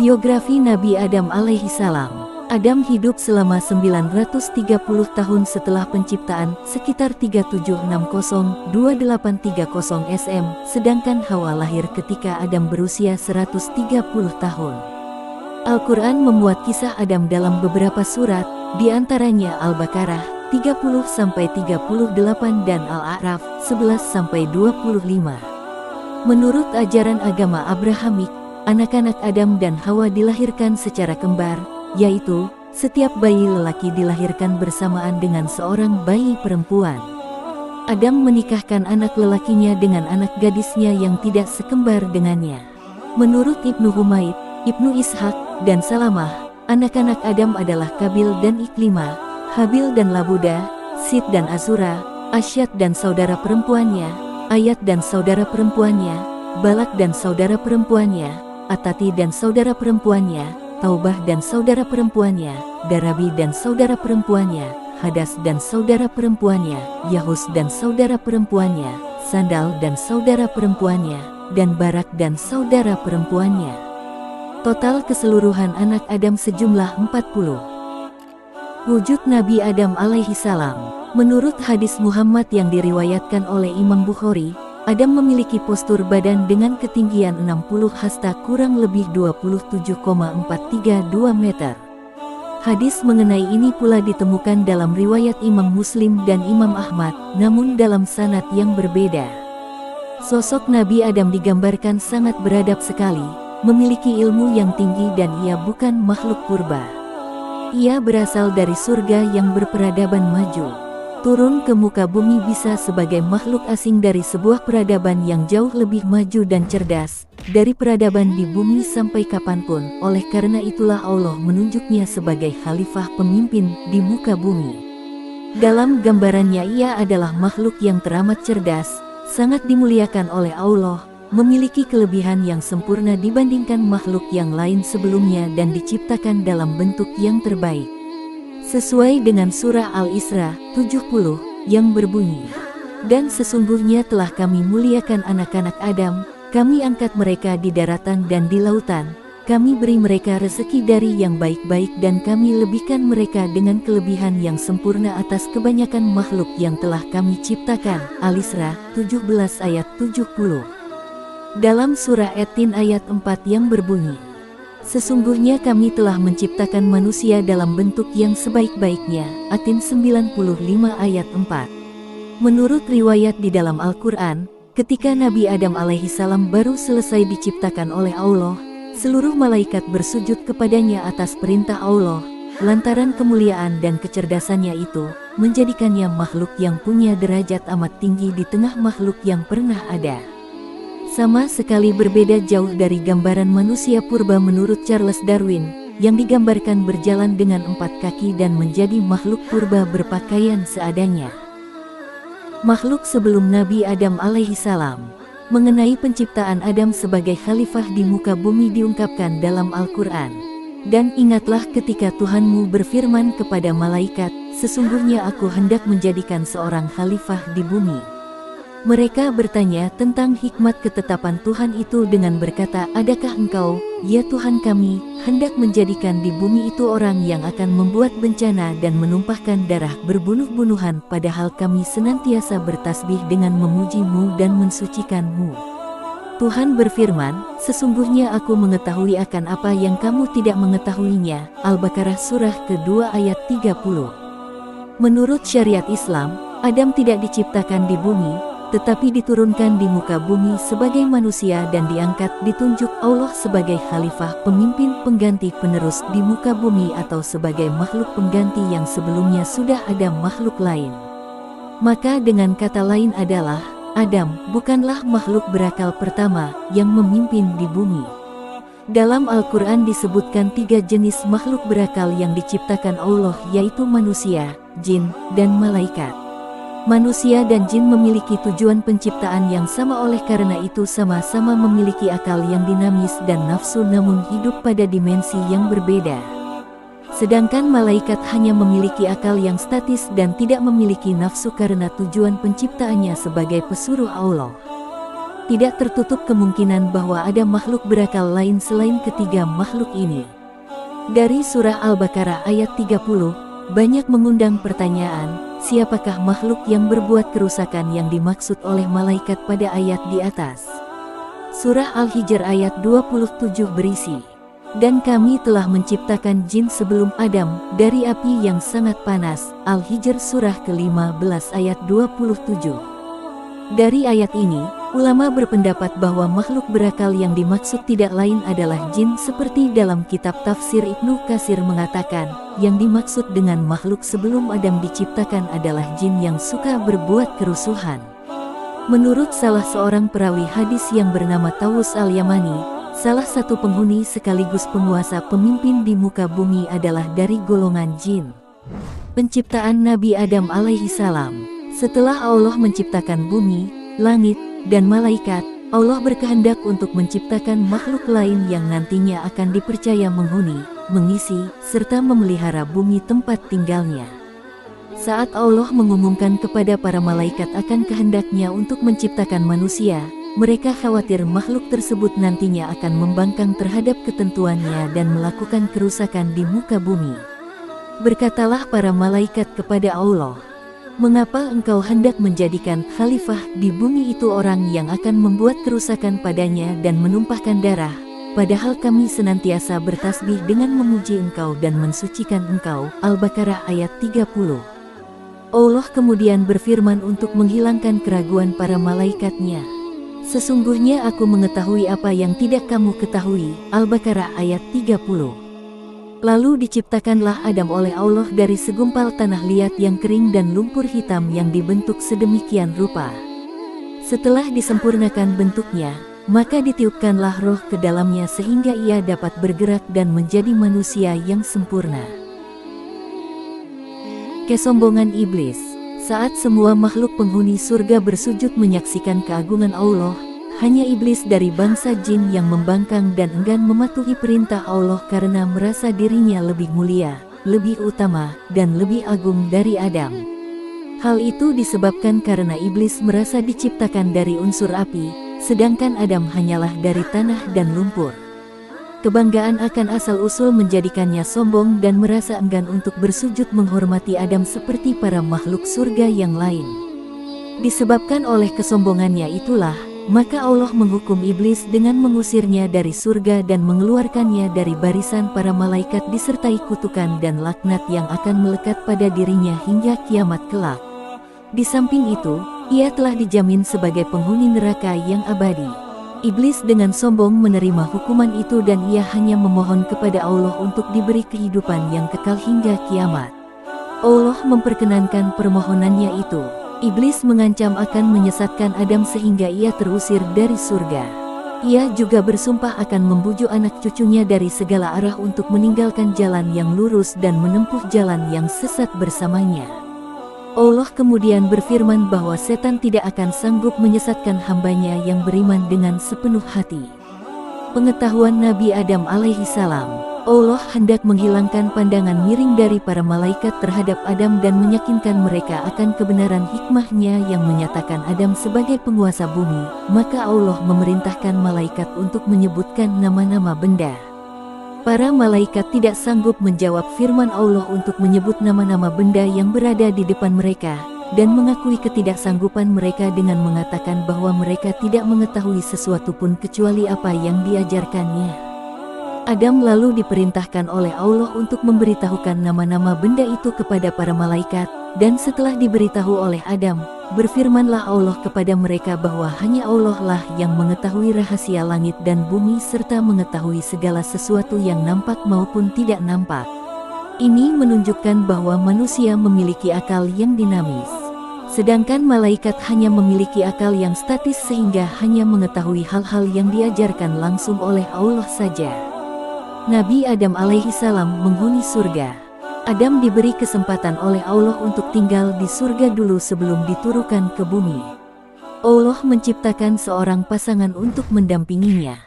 Biografi Nabi Adam alaihi salam. Adam hidup selama 930 tahun setelah penciptaan, sekitar 3760-2830 SM, sedangkan Hawa lahir ketika Adam berusia 130 tahun. Al-Quran memuat kisah Adam dalam beberapa surat, di antaranya Al-Baqarah 30-38 dan Al-A'raf 11-25. Menurut ajaran agama Abrahamik, anak-anak Adam dan Hawa dilahirkan secara kembar, yaitu, setiap bayi lelaki dilahirkan bersamaan dengan seorang bayi perempuan. Adam menikahkan anak lelakinya dengan anak gadisnya yang tidak sekembar dengannya. Menurut Ibnu Humaid, Ibnu Ishaq, dan Salamah, anak-anak Adam adalah Kabil dan Iklimah, Habil dan Labuda, Sid dan Azura, Asyad dan saudara perempuannya, Ayat dan saudara perempuannya, Balak dan saudara perempuannya, Atati dan saudara perempuannya, Taubah dan saudara perempuannya, Darabi dan saudara perempuannya, Hadas dan saudara perempuannya, Yahus dan saudara perempuannya, Sandal dan saudara perempuannya, dan Barak dan saudara perempuannya. Total keseluruhan anak Adam sejumlah 40. Wujud Nabi Adam alaihi salam. Menurut hadis Muhammad yang diriwayatkan oleh Imam Bukhari, Adam memiliki postur badan dengan ketinggian 60 hasta kurang lebih 27,432 meter. Hadis mengenai ini pula ditemukan dalam riwayat Imam Muslim dan Imam Ahmad, namun dalam sanad yang berbeda. Sosok Nabi Adam digambarkan sangat beradab sekali, memiliki ilmu yang tinggi dan ia bukan makhluk purba. Ia berasal dari surga yang berperadaban maju. Turun ke muka bumi bisa sebagai makhluk asing dari sebuah peradaban yang jauh lebih maju dan cerdas, dari peradaban di bumi sampai kapanpun. Oleh karena itulah Allah menunjuknya sebagai khalifah pemimpin di muka bumi. Dalam gambarannya ia adalah makhluk yang teramat cerdas, sangat dimuliakan oleh Allah, memiliki kelebihan yang sempurna dibandingkan makhluk yang lain sebelumnya dan diciptakan dalam bentuk yang terbaik. Sesuai dengan surah Al-Isra 70 yang berbunyi, "Dan sesungguhnya telah kami muliakan anak-anak Adam, kami angkat mereka di daratan dan di lautan, kami beri mereka rezeki dari yang baik-baik dan kami lebihkan mereka dengan kelebihan yang sempurna atas kebanyakan makhluk yang telah kami ciptakan." Al-Isra 17 ayat 70. Dalam surah At-Tin ayat 4 yang berbunyi, "Sesungguhnya kami telah menciptakan manusia dalam bentuk yang sebaik-baiknya." At-Tin 95 ayat 4. Menurut riwayat di dalam Al-Quran, ketika Nabi Adam alaihi salam baru selesai diciptakan oleh Allah, seluruh malaikat bersujud kepadanya atas perintah Allah, lantaran kemuliaan dan kecerdasannya itu, menjadikannya makhluk yang punya derajat amat tinggi di tengah makhluk yang pernah ada. Sama sekali berbeda jauh dari gambaran manusia purba menurut Charles Darwin, yang digambarkan berjalan dengan 4 kaki dan menjadi makhluk purba berpakaian seadanya. Makhluk sebelum Nabi Adam alaihi salam. Mengenai penciptaan Adam sebagai khalifah di muka bumi diungkapkan dalam Al-Quran. "Dan ingatlah ketika Tuhanmu berfirman kepada malaikat, sesungguhnya aku hendak menjadikan seorang khalifah di bumi." Mereka bertanya tentang hikmat ketetapan Tuhan itu dengan berkata, "Adakah engkau, ya Tuhan kami, hendak menjadikan di bumi itu orang yang akan membuat bencana dan menumpahkan darah berbunuh-bunuhan, padahal kami senantiasa bertasbih dengan memuji-Mu dan mensucikan-Mu?" Tuhan berfirman, "Sesungguhnya aku mengetahui akan apa yang kamu tidak mengetahuinya." Al-Baqarah surah kedua ayat 30. Menurut syariat Islam, Adam tidak diciptakan di bumi, tetapi diturunkan di muka bumi sebagai manusia dan ditunjuk Allah sebagai khalifah pemimpin pengganti penerus di muka bumi atau sebagai makhluk pengganti yang sebelumnya sudah ada makhluk lain. Maka dengan kata lain adalah, Adam bukanlah makhluk berakal pertama yang memimpin di bumi. Dalam Al-Quran disebutkan 3 jenis makhluk berakal yang diciptakan Allah, yaitu manusia, jin, dan malaikat. Manusia dan jin memiliki tujuan penciptaan yang sama, oleh karena itu sama-sama memiliki akal yang dinamis dan nafsu, namun hidup pada dimensi yang berbeda. Sedangkan malaikat hanya memiliki akal yang statis dan tidak memiliki nafsu karena tujuan penciptaannya sebagai pesuruh Allah. Tidak tertutup kemungkinan bahwa ada makhluk berakal lain selain ketiga makhluk ini. Dari surah Al-Baqarah ayat 30, banyak mengundang pertanyaan, siapakah makhluk yang berbuat kerusakan yang dimaksud oleh malaikat pada ayat di atas. Surah Al-Hijr ayat 27 berisi, dan kami telah menciptakan jin sebelum Adam dari api yang sangat panas. Al-Hijr surah ke-15 ayat 27. Dari ayat ini, ulama berpendapat bahwa makhluk berakal yang dimaksud tidak lain adalah jin seperti dalam kitab tafsir Ibnu Katsir mengatakan, yang dimaksud dengan makhluk sebelum Adam diciptakan adalah jin yang suka berbuat kerusuhan. Menurut salah seorang perawi hadis yang bernama Tawus al-Yamani, salah satu penghuni sekaligus penguasa pemimpin di muka bumi adalah dari golongan jin. Penciptaan Nabi Adam alaihi salam. Setelah Allah menciptakan bumi, langit, dan malaikat, Allah berkehendak untuk menciptakan makhluk lain yang nantinya akan dipercaya menghuni, mengisi, serta memelihara bumi tempat tinggalnya. Saat Allah mengumumkan kepada para malaikat akan kehendaknya untuk menciptakan manusia, mereka khawatir makhluk tersebut nantinya akan membangkang terhadap ketentuannya dan melakukan kerusakan di muka bumi. Berkatalah para malaikat kepada Allah, "Mengapa engkau hendak menjadikan khalifah di bumi itu orang yang akan membuat kerusakan padanya dan menumpahkan darah, padahal kami senantiasa bertasbih dengan memuji engkau dan mensucikan engkau." Al-Baqarah ayat 30. Allah kemudian berfirman untuk menghilangkan keraguan para malaikatnya. "Sesungguhnya aku mengetahui apa yang tidak kamu ketahui." Al-Baqarah ayat 30. Lalu diciptakanlah Adam oleh Allah dari segumpal tanah liat yang kering dan lumpur hitam yang dibentuk sedemikian rupa. Setelah disempurnakan bentuknya, maka ditiupkanlah roh ke dalamnya sehingga ia dapat bergerak dan menjadi manusia yang sempurna. Kesombongan iblis. Saat semua makhluk penghuni surga bersujud menyaksikan keagungan Allah, hanya iblis dari bangsa jin yang membangkang dan enggan mematuhi perintah Allah karena merasa dirinya lebih mulia, lebih utama, dan lebih agung dari Adam. Hal itu disebabkan karena iblis merasa diciptakan dari unsur api, sedangkan Adam hanyalah dari tanah dan lumpur. Kebanggaan akan asal-usul menjadikannya sombong dan merasa enggan untuk bersujud menghormati Adam seperti para makhluk surga yang lain. Disebabkan oleh kesombongannya itulah, maka Allah menghukum iblis dengan mengusirnya dari surga dan mengeluarkannya dari barisan para malaikat disertai kutukan dan laknat yang akan melekat pada dirinya hingga kiamat kelak. Di samping itu, ia telah dijamin sebagai penghuni neraka yang abadi. Iblis dengan sombong menerima hukuman itu dan ia hanya memohon kepada Allah untuk diberi kehidupan yang kekal hingga kiamat. Allah memperkenankan permohonannya itu. Iblis mengancam akan menyesatkan Adam sehingga ia terusir dari surga. Ia juga bersumpah akan membujuk anak cucunya dari segala arah untuk meninggalkan jalan yang lurus dan menempuh jalan yang sesat bersamanya. Allah kemudian berfirman bahwa setan tidak akan sanggup menyesatkan hambanya yang beriman dengan sepenuh hati. Pengetahuan Nabi Adam alaihi salam. Allah hendak menghilangkan pandangan miring dari para malaikat terhadap Adam dan meyakinkan mereka akan kebenaran hikmahnya yang menyatakan Adam sebagai penguasa bumi. Maka Allah memerintahkan malaikat untuk menyebutkan nama-nama benda. Para malaikat tidak sanggup menjawab firman Allah untuk menyebut nama-nama benda yang berada di depan mereka, dan mengakui ketidaksanggupan mereka dengan mengatakan bahwa mereka tidak mengetahui sesuatu pun kecuali apa yang diajarkannya. Adam lalu diperintahkan oleh Allah untuk memberitahukan nama-nama benda itu kepada para malaikat, dan setelah diberitahu oleh Adam, berfirmanlah Allah kepada mereka bahwa hanya Allah lah yang mengetahui rahasia langit dan bumi serta mengetahui segala sesuatu yang nampak maupun tidak nampak. Ini menunjukkan bahwa manusia memiliki akal yang dinamis. Sedangkan malaikat hanya memiliki akal yang statis sehingga hanya mengetahui hal-hal yang diajarkan langsung oleh Allah saja. Nabi Adam alaihi salam menghuni surga. Adam diberi kesempatan oleh Allah untuk tinggal di surga dulu sebelum diturunkan ke bumi. Allah menciptakan seorang pasangan untuk mendampinginya.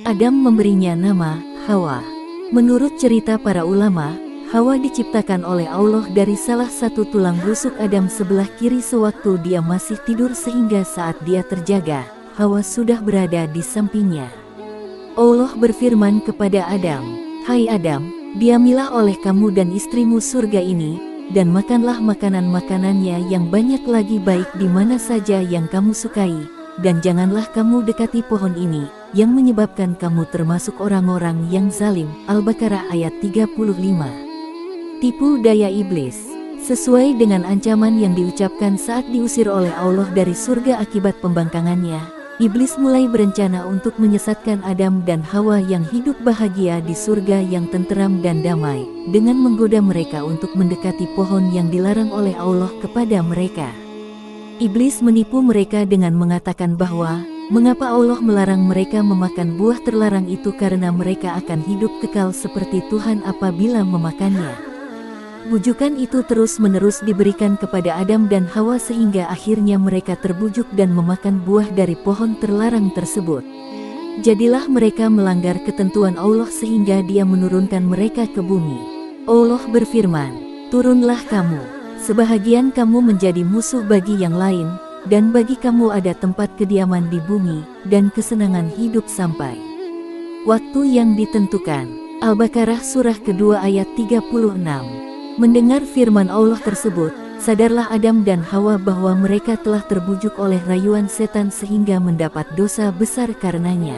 Adam memberinya nama Hawa. Menurut cerita para ulama, Hawa diciptakan oleh Allah dari salah satu tulang rusuk Adam sebelah kiri sewaktu dia masih tidur sehingga saat dia terjaga, Hawa sudah berada di sampingnya. Allah berfirman kepada Adam, "Hai Adam, diamilah oleh kamu dan istrimu surga ini, dan makanlah makanan-makanannya yang banyak lagi baik di mana saja yang kamu sukai, dan janganlah kamu dekati pohon ini, yang menyebabkan kamu termasuk orang-orang yang zalim." Al-Baqarah ayat 35. Tipu daya iblis. Sesuai dengan ancaman yang diucapkan saat diusir oleh Allah dari surga akibat pembangkangannya, iblis mulai berencana untuk menyesatkan Adam dan Hawa yang hidup bahagia di surga yang tenteram dan damai, dengan menggoda mereka untuk mendekati pohon yang dilarang oleh Allah kepada mereka. Iblis menipu mereka dengan mengatakan bahwa, mengapa Allah melarang mereka memakan buah terlarang itu karena mereka akan hidup kekal seperti Tuhan apabila memakannya. Bujukan itu terus-menerus diberikan kepada Adam dan Hawa sehingga akhirnya mereka terbujuk dan memakan buah dari pohon terlarang tersebut. Jadilah mereka melanggar ketentuan Allah sehingga Dia menurunkan mereka ke bumi. Allah berfirman, "Turunlah kamu, sebahagian kamu menjadi musuh bagi yang lain, dan bagi kamu ada tempat kediaman di bumi, dan kesenangan hidup sampai waktu yang ditentukan." Al-Baqarah surah kedua ayat 36. Mendengar firman Allah tersebut, sadarlah Adam dan Hawa bahwa mereka telah terbujuk oleh rayuan setan sehingga mendapat dosa besar karenanya.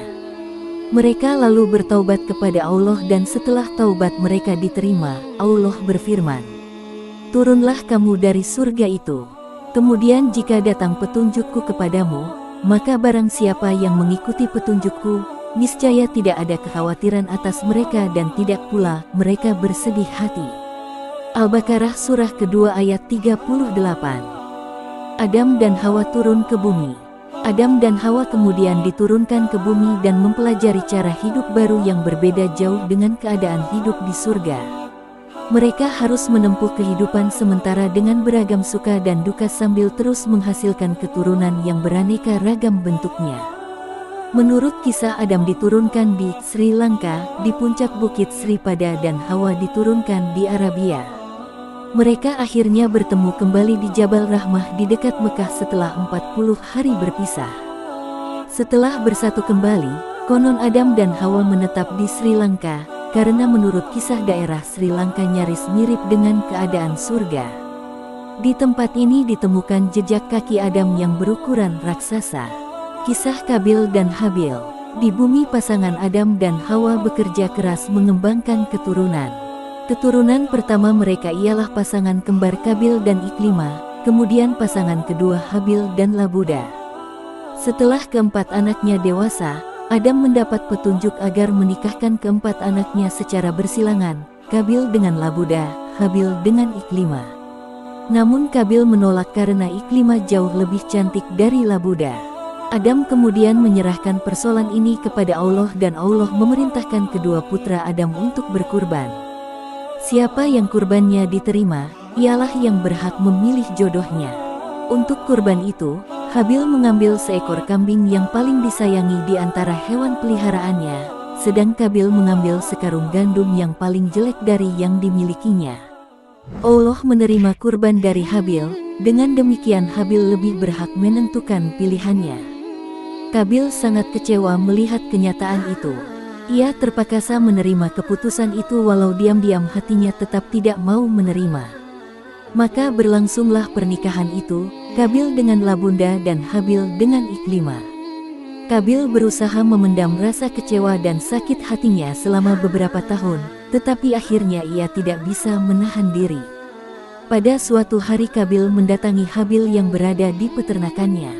Mereka lalu bertaubat kepada Allah dan setelah taubat mereka diterima, Allah berfirman, "Turunlah kamu dari surga itu. Kemudian jika datang petunjukku kepadamu, maka barang siapa yang mengikuti petunjukku, niscaya tidak ada kekhawatiran atas mereka dan tidak pula mereka bersedih hati." Al-Baqarah surah kedua ayat 38. Adam dan Hawa turun ke bumi. Adam dan Hawa kemudian diturunkan ke bumi dan mempelajari cara hidup baru yang berbeda jauh dengan keadaan hidup di surga. Mereka harus menempuh kehidupan sementara dengan beragam suka dan duka sambil terus menghasilkan keturunan yang beraneka ragam bentuknya. Menurut kisah, Adam diturunkan di Sri Lanka, di puncak Bukit Sripada, dan Hawa diturunkan di Arabia. Mereka akhirnya bertemu kembali di Jabal Rahmah di dekat Mekah setelah 40 hari berpisah. Setelah bersatu kembali, konon Adam dan Hawa menetap di Sri Lanka, karena menurut kisah daerah Sri Lanka nyaris mirip dengan keadaan surga. Di tempat ini ditemukan jejak kaki Adam yang berukuran raksasa. Kisah Kabil dan Habil. Di bumi pasangan Adam dan Hawa bekerja keras mengembangkan keturunan. Keturunan pertama mereka ialah pasangan kembar Kabil dan Iklima, kemudian pasangan kedua Habil dan Labuda. Setelah keempat anaknya dewasa, Adam mendapat petunjuk agar menikahkan keempat anaknya secara bersilangan, Kabil dengan Labuda, Habil dengan Iklima. Namun Kabil menolak karena Iklima jauh lebih cantik dari Labuda. Adam kemudian menyerahkan persoalan ini kepada Allah dan Allah memerintahkan kedua putra Adam untuk berkurban. Siapa yang kurbannya diterima, ialah yang berhak memilih jodohnya. Untuk kurban itu, Habil mengambil seekor kambing yang paling disayangi di antara hewan peliharaannya, sedang Kabil mengambil sekarung gandum yang paling jelek dari yang dimilikinya. Allah menerima kurban dari Habil, dengan demikian Habil lebih berhak menentukan pilihannya. Kabil sangat kecewa melihat kenyataan itu. Ia terpaksa menerima keputusan itu walau diam-diam hatinya tetap tidak mau menerima. Maka berlangsunglah pernikahan itu, Kabil dengan Labunda dan Habil dengan Iklima. Kabil berusaha memendam rasa kecewa dan sakit hatinya selama beberapa tahun, tetapi akhirnya ia tidak bisa menahan diri. Pada suatu hari Kabil mendatangi Habil yang berada di peternakannya.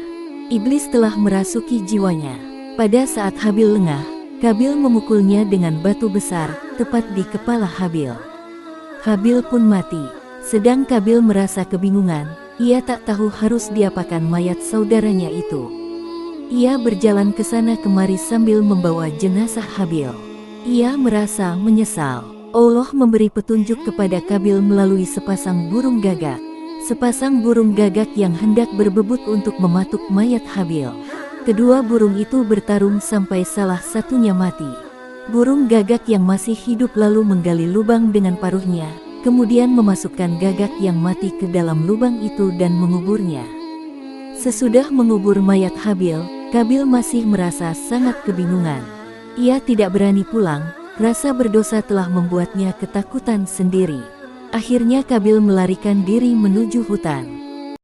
Iblis telah merasuki jiwanya. Pada saat Habil lengah, Kabil memukulnya dengan batu besar, tepat di kepala Habil. Habil pun mati. Sedang Kabil merasa kebingungan, ia tak tahu harus diapakan mayat saudaranya itu. Ia berjalan ke sana kemari sambil membawa jenazah Habil. Ia merasa menyesal. Allah memberi petunjuk kepada Kabil melalui sepasang burung gagak. Sepasang burung gagak yang hendak berebut untuk mematuk mayat Habil. Kedua burung itu bertarung sampai salah satunya mati. Burung gagak yang masih hidup lalu menggali lubang dengan paruhnya, kemudian memasukkan gagak yang mati ke dalam lubang itu dan menguburnya. Sesudah mengubur mayat Habil, Kabil masih merasa sangat kebingungan. Ia tidak berani pulang, rasa berdosa telah membuatnya ketakutan sendiri. Akhirnya Kabil melarikan diri menuju hutan.